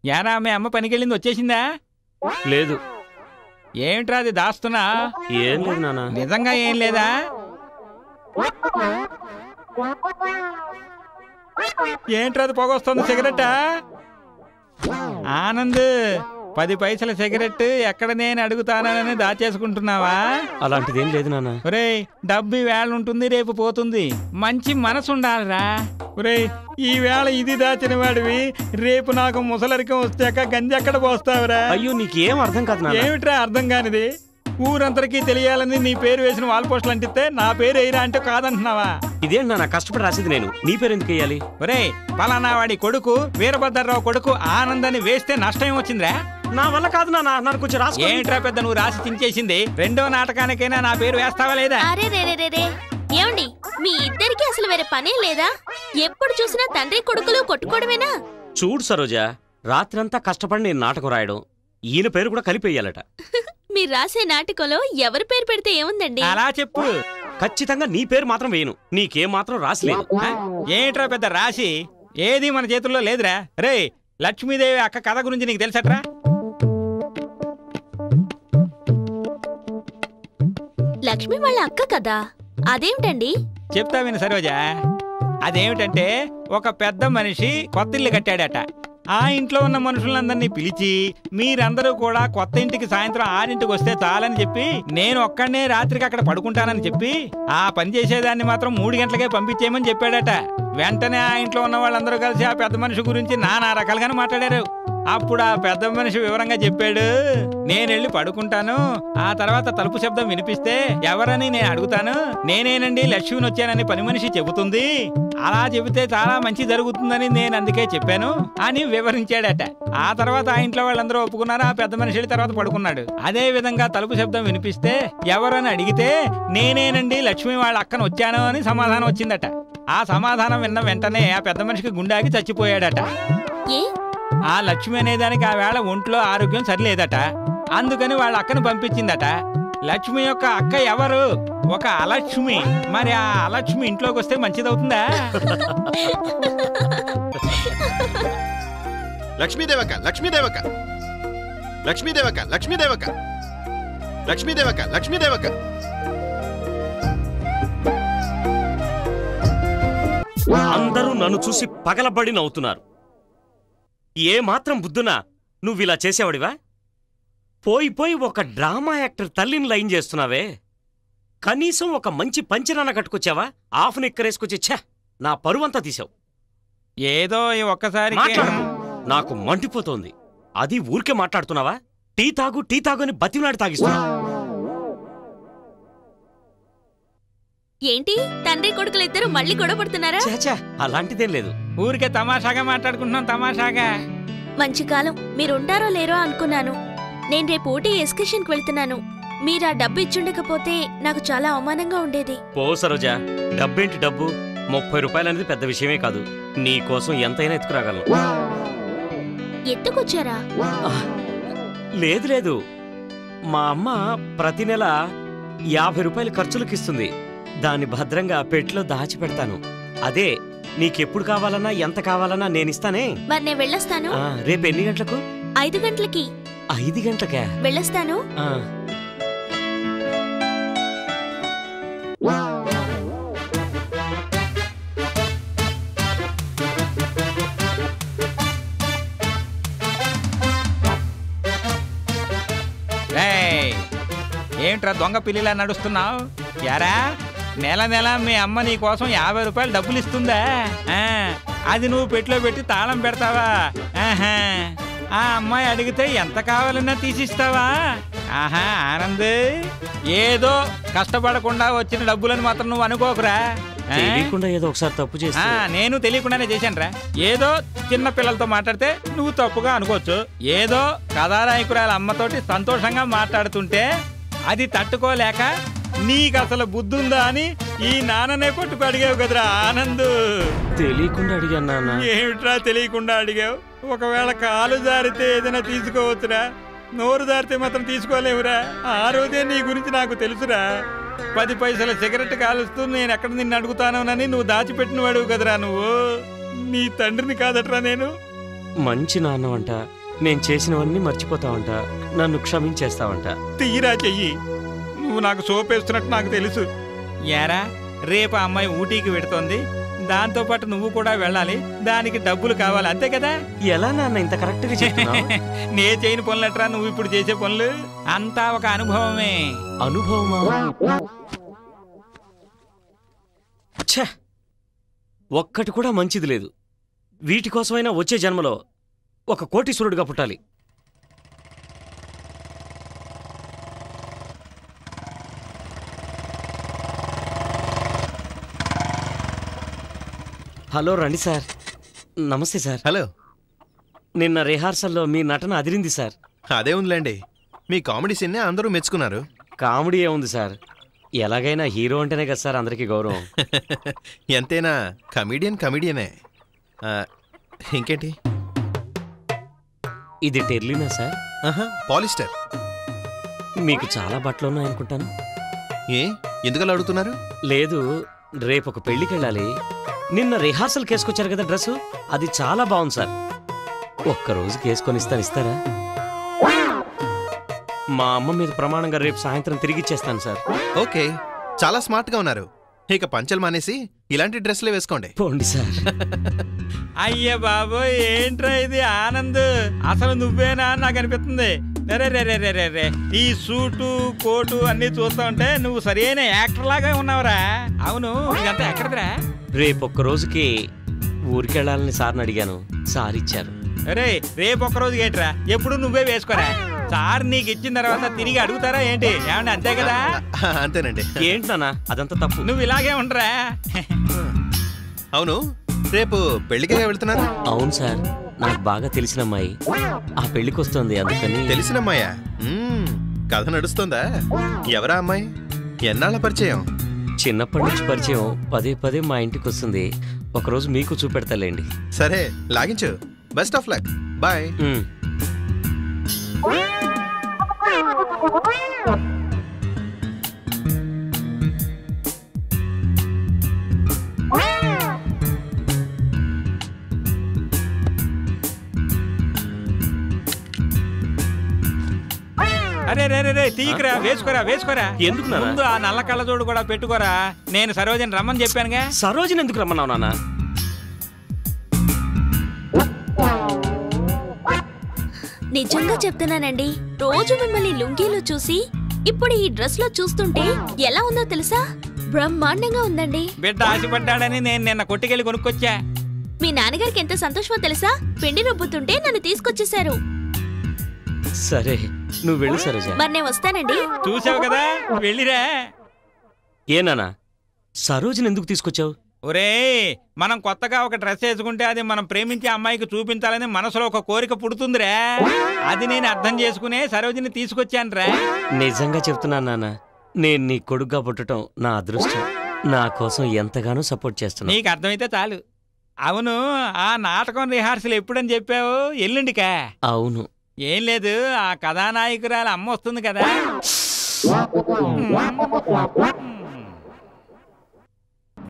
యారా మీ అమ్మ పనికెళ్ళింది వచ్చేసిందా? లేదు. ఏమిట్రా అది దాస్తున్నా? ఏం లేదు నాన్న. నిజంగా ఏం లేదా? ఏంట్రా అది పొగొస్తుంది? సిగరెట్టా? ఆనంద్ 10 పైసల సిగరెట్ ఎక్కడ నేను అడుగుతానని దాచేసుకుంటున్నావా? అలాంటిదేం లేదు నాన్న. ఒరేయ్, డబ్బు వేళ ఉంటుంది, రేపు పోతుంది. మంచి మనసు ఉండాలిరా. ఒరేయ్, ఈ వేళ ఇది దాచిన వాడివి, రేపు నాకు ముసలరికం వస్తాక గంజి ఎక్కడ పోస్తావురా? అయ్యో, నీకేం అర్థం కాదు నాన్న. ఏమిట్రా అర్థం కానిది? ఊరంతరికి తెలియాలని నీ పేరు వేసిన వాల్ పోస్టులు అంటిస్తే నా పేరు ఎయిరా అంటే కాదంటున్నావా? ఇదేంటి నాన్న, కష్టపడి రాసేది నేను, నీ పేరు ఎందుకు వేయాలి? ఒరేయ్, పలానా వాడి కొడుకు వీరభద్రరావు కొడుకు ఆనందని వేస్తే నష్టం వచ్చిందిరా? నా వల్ల కాదు నాన్న, నాకు కొంచెం రాసు. ఏంట్రా పెద్ద నువ్వు రాసి చించేసింది? 2వ నాటకానికైనా నా పేరు వేస్తావా లేదా? ఏమండి, మీ ఇద్దరికి అసలు వేరే పనే లేదా? ఎప్పుడు చూసినా తండ్రి కొడుకులు కొట్టుకోవడమేనా? చూడు సరోజా, రాత్రంతా కష్టపడి నేను నాటకం రాయడం, ఈయన పేరు కూడా కలిపేయాలట. మీరు రాసే నాటకంలో ఎవరి పేరు పెడితే ఏముందండి? అలా చెప్పు. ఖచ్చితంగా నీ పేరు మాత్రం వేయను, నీకేం మాత్రం రాసిలేదు. ఏంట్రా పెద్ద రాసి? ఏది మన చేతుల్లో లేదురా. రే, లక్ష్మీదేవి అక్క కథ గురించి నీకు తెలుసట్రా? లక్ష్మి వాళ్ళ అక్క కదా, అదేమిటండి? చెప్తా విను సరోజా. అదేమిటంటే, ఒక పెద్ద మనిషి కొత్తిల్లు కట్టాడట. ఆ ఇంట్లో ఉన్న మనుషులందరినీ పిలిచి, మీరందరూ కూడా కొత్త ఇంటికి సాయంత్రం 6ంటికి వస్తే చాలని చెప్పి, నేను ఒక్కడనే రాత్రికి అక్కడ పడుకుంటానని చెప్పి, ఆ పని చేసేదాన్ని మాత్రం 3 గంటలకే పంపించేయమని చెప్పాడట. వెంటనే ఆ ఇంట్లో ఉన్న వాళ్ళందరూ కలిసి ఆ పెద్ద మనిషి గురించి నానా రకాలుగానే మాట్లాడారు. అప్పుడు ఆ పెద్ద మనిషి వివరంగా చెప్పాడు, నేనెళ్ళి పడుకుంటాను, ఆ తర్వాత తలుపు శబ్దం వినిపిస్తే ఎవరని నేను అడుగుతాను, నేనేనండి లక్ష్మిని వచ్చానని పని మనిషి చెబుతుంది, అలా చెబితే చాలా మంచి జరుగుతుందని నేను అందుకే చెప్పాను అని వివరించాడట. ఆ తర్వాత ఆ ఇంట్లో వాళ్ళందరూ ఒప్పుకున్నారు. ఆ పెద్ద మనిషి తర్వాత పడుకున్నాడు. అదే విధంగా తలుపు శబ్దం వినిపిస్తే ఎవరని అడిగితే నేనేనండి లక్ష్మి వాళ్ళ అక్కను వచ్చాను అని సమాధానం వచ్చిందట. ఆ సమాధానం విన్న వెంటనే ఆ పెద్ద మనిషికి గుండాకి చచ్చిపోయాడట. ఆ లక్ష్మి అనేదానికి ఆ వేళ ఒంట్లో ఆరోగ్యం సరిలేదట. అందుకని వాళ్ళ అక్కను పంపించిందట. లక్ష్మి యొక్క అక్క ఎవరు? ఒక అలక్ష్మి. మరి ఆ అలక్ష్మి ఇంట్లోకి వస్తే మంచిదవుతుందా? లక్ష్మీదేవక లక్ష్మీదేవక లక్ష్మీదేవక లక్ష్మీదేవక లక్ష్మీదేవక లక్ష్మీదేవక. అందరూ నన్ను చూసి పగలబడి నవ్వుతున్నారు. ఏ మాత్రం బుద్ధునా నువ్విలా చేసేవాడివా? పోయి పోయి ఒక డ్రామా యాక్టర్ తల్లిని లైన్ చేస్తున్నావే. కనీసం ఒక మంచి పంచనాన్న కట్టుకొచ్చావా? ఆఫ్ నిక్కరేసుకొచ్చి ఛా, నా పరువంతా తీసావు. ఏదో ఒక్కసారి నాకు మండిపోతోంది. అది ఊరికే మాట్లాడుతున్నావా? టీ తాగు అని బతిమలాడి తాగిస్తున్నా. ఏంటి, తండ్రి కొడుకులు ఇద్దరు మళ్ళీ గొడవ పడుతున్నారా? అలాంటిదేం లేదు, ఊరికే తమాషాగా మాట్లాడుకుంటున్నాం. తమాషాగా. మంచి కాలం, మీరుంటారో లేరో అనుకున్నాను. నేను రేపు ఊటీ ఎక్స్కర్షన్కి వెళ్తున్నాను. మీరు ఆ డబ్బు ఇచ్చుండకపోతే నాకు చాలా అవమానంగా ఉండేది. పో సరోజా, డబ్బేంటి డబ్బు? 30 రూపాయలు అనేది పెద్ద విషయమే కాదు. నీ కోసం ఎంతైనా ఎత్తుకురాగలను. ఎత్తుకొచ్చారా? లేదు, మా అమ్మ ప్రతి నెల 50 రూపాయలు ఖర్చులకిస్తుంది. దాన్ని భద్రంగా పెట్లో దాచిపెడతాను. అదే నీకెప్పుడు కావాలన్నా ఎంత కావాలన్నా నేనిస్తానే. మరి నేను వెళ్ళొస్తాను. రేపు ఎన్ని గంటలకు? 5 గంటలకి. 5 గంటలకా? వెళ్ళొస్తాను. ఏంట్రా దొంగ పిల్లిలా నడుస్తున్నావు? యారా, నెల నెల మీ అమ్మ నీ కోసం 50 రూపాయలు డబ్బులు ఇస్తుందా? అది నువ్వు పెట్లో పెట్టి తాళం పెడతావా? ఆ అమ్మాయి అడిగితే ఎంత కావాలన్నా తీసిస్తావా? ఆహా ఆనంద్, ఏదో కష్టపడకుండా వచ్చిన డబ్బులని మాత్రం నువ్వు అనుకోకురా. తెలియకుండా ఏదో ఒకసారి తప్పు చేస్తా. నేను తెలియకుండానే చేశానురా. ఏదో చిన్న పిల్లలతో మాట్లాడితే నువ్వు తప్పుగా అనుకోవచ్చు. ఏదో కథానాయకురాల అమ్మతోటి సంతోషంగా మాట్లాడుతుంటే అది తట్టుకోలేక నీకు అసలు బుద్ధుందా అని ఈ నాన్ననే పట్టుకు అడిగావు కదరా ఆనంద్. తెలియకుండా అడిగాను నాన్న. ఏమిట్రా తెలియకుండా అడిగావు? ఒకవేళ కాలు జారితే ఏదైనా తీసుకోవచ్చురా, నోరు జారితే మాత్రం తీసుకోలేవురా. ఆ రోజే నీ గురించి నాకు తెలుసురా. 10 పైసల సిగరెట్ కాలుస్తూ నేను ఎక్కడ నిన్ను అడుగుతానోనని నువ్వు దాచిపెట్టినవాడు కదరా. నువ్వు నీ తండ్రిని కాదట్రా నేను. మంచి నాన్న అంట, నేను చేసినవన్నీ మర్చిపోతావంట, నన్ను క్షమించేస్తావంట. తీరా చెయ్యి. నువ్వు నాకు సోపేస్తున్నట్టు నాకు తెలుసు. యారా, రేపు ఆ అమ్మాయి ఊటీకి వెడుతోంది. దాంతోపాటు నువ్వు కూడా వెళ్ళాలి. దానికి డబ్బులు కావాలి, అంతే కదా? ఎలా నాన్న ఇంత కరెక్ట్గా చెప్తున్నావు? నే చేయని పనులట్రా నువ్వు ఇప్పుడు చేసే పనులు. అంతా ఒక అనుభవమే. అనుభవమా? ఛ, ఒక్కటి కూడా మంచిది లేదు. వీటి కోసమైనా వచ్చే జన్మలో ఒక కోటీశ్వరుడిగా పుట్టాలి. హలో, రండి సార్. నమస్తే సార్. హలో. నిన్న రిహార్సల్లో మీ నటన అదిరింది సార్. అదే ఉందిలేండి, మీ కామెడీ సీన్నే అందరూ మెచ్చుకున్నారు. కామెడీ ఏముంది సార్, ఎలాగైనా హీరో అంటేనే కదా సార్ అందరికీ గౌరవం. ఎంతైనా కమెడియనే. ఇంకేంటి? ఇది టెర్లినా సార్? పాలిస్టర్. మీకు చాలా బట్టలు ఉన్నాయనుకుంటాను. ఏ, ఎందుకలా అడుగుతున్నారు? లేదు, రేపు ఒక పెళ్లికి వెళ్ళాలి. నిన్న రిహార్సల్ కేసుకొచ్చారు కదా డ్రెస్సు, అది చాలా బాగుంది సార్. ఒక్కరోజు కేసుకొని ఇస్తారా? మా అమ్మ మీద ప్రమాణంగా రేపు సాయంత్రం తిరిగిచ్చేస్తాను సార్. ఓకే, చాలా స్మార్ట్ గా ఉన్నారు. ఇక పంచలు మానేసి ఇలాంటి డ్రెస్లే వేసుకోండి. పోండి సార్. అయ్య బాబు, ఏంట్రా ఇది ఆనంద్? అసలు నువ్వేనా నాకు అనిపిస్తుంది. రే, ఈ సూటు కోటు అన్ని చూస్తా ఉంటే నువ్వు సరైన యాక్టర్ లాగా ఉన్నావురా. అవును, ఇదంతా ఎక్కడదిరా? రేపు ఒక్క రోజుకి ఊరికెళ్ళాలని సార్ని అడిగాను, సార్ ఇచ్చారు. అరే, రేపు ఒక్క రోజుకి ఏంట్రా, ఎప్పుడు నువ్వే వేసుకోరా. సార్ నీకు ఇచ్చిన తర్వాత తిరిగి అడుగుతారా ఏంటి? ఏమన్నా అంతే కదా? అంతేనండి. ఏంటి నాన్న అదంతా తప్పు. నువ్వు ఇలాగే ఉండరా. అవును, రేపు పెళ్లికే వెళ్తున్నారు? అవును సార్, నాకు బాగా తెలిసిన అమ్మాయి ఆ పెళ్లికి వస్తుంది, అందుకని. తెలిసిన అమ్మాయా? కథ నడుస్తుందా? ఎవరా అమ్మాయి? ఎన్నాళ్ళ పరిచయం? చిన్నప్పటి నుంచి పరిచయం, పదే మా ఇంటికి వస్తుంది. ఒకరోజు మీకు చూపెడతాలేండి. సరే, లాగించు. Best of luck. బాయ్. అరే రే, తీయకరా, వేసుకోరా. ఎందుకు నాన్న? ముందు ఆ నల్ల కళ్ళజోడు కూడా పెట్టుకోరా. నేను సరోజని రమ్మని చెప్పానుగా. సరోజని ఎందుకు రమ్మన్నావు నాన్న? నిజంగా చెప్తున్నానండి, రోజు మిమ్మల్ని లుంగీలో చూసి ఇప్పుడు ఈ డ్రెస్ లో చూస్తుంటే ఎలా ఉందో తెలుసా? బ్రహ్మాండంగా ఉందండి. బిడ్డ ఆశపడ్డాడని నేను నిన్న కొట్టుకెళ్ళి కొనుక్కొచ్చా. మీ నాన్నగారికి ఎంత సంతోషమో తెలుసా? పిండి రుబ్బుతుంటే నన్ను తీసుకొచ్చేశారు. సరే, నువ్వు వెళ్ళు సరోజ. మరి నేను వస్తానండి. చూసావు కదా, వెళ్ళిరా. ఏనానా, సరోజని ఎందుకు తీసుకొచ్చావు? ఒరే, మనం కొత్తగా ఒక డ్రెస్ వేసుకుంటే అది మనం ప్రేమించే అమ్మాయికి చూపించాలని మనసులో ఒక కోరిక పుడుతుందిరా. అది నేను అర్థం చేసుకునే సరోజిని తీసుకొచ్చానురా. నిజంగా చెప్తున్నాను నాన్న, నేను నీ కొడుకుగా పుట్టడం నా అదృష్టం. నా కోసం ఎంతగానో సపోర్ట్ చేస్తున్నా. నీకు అర్థమైతే చాలు. అవును, ఆ నాటకం రిహార్సల్ ఎప్పుడని చెప్పావు? ఎల్లుండికా? అవును. ఏం లేదు, ఆ కథానాయకురాలు అమ్మ వస్తుంది కదా.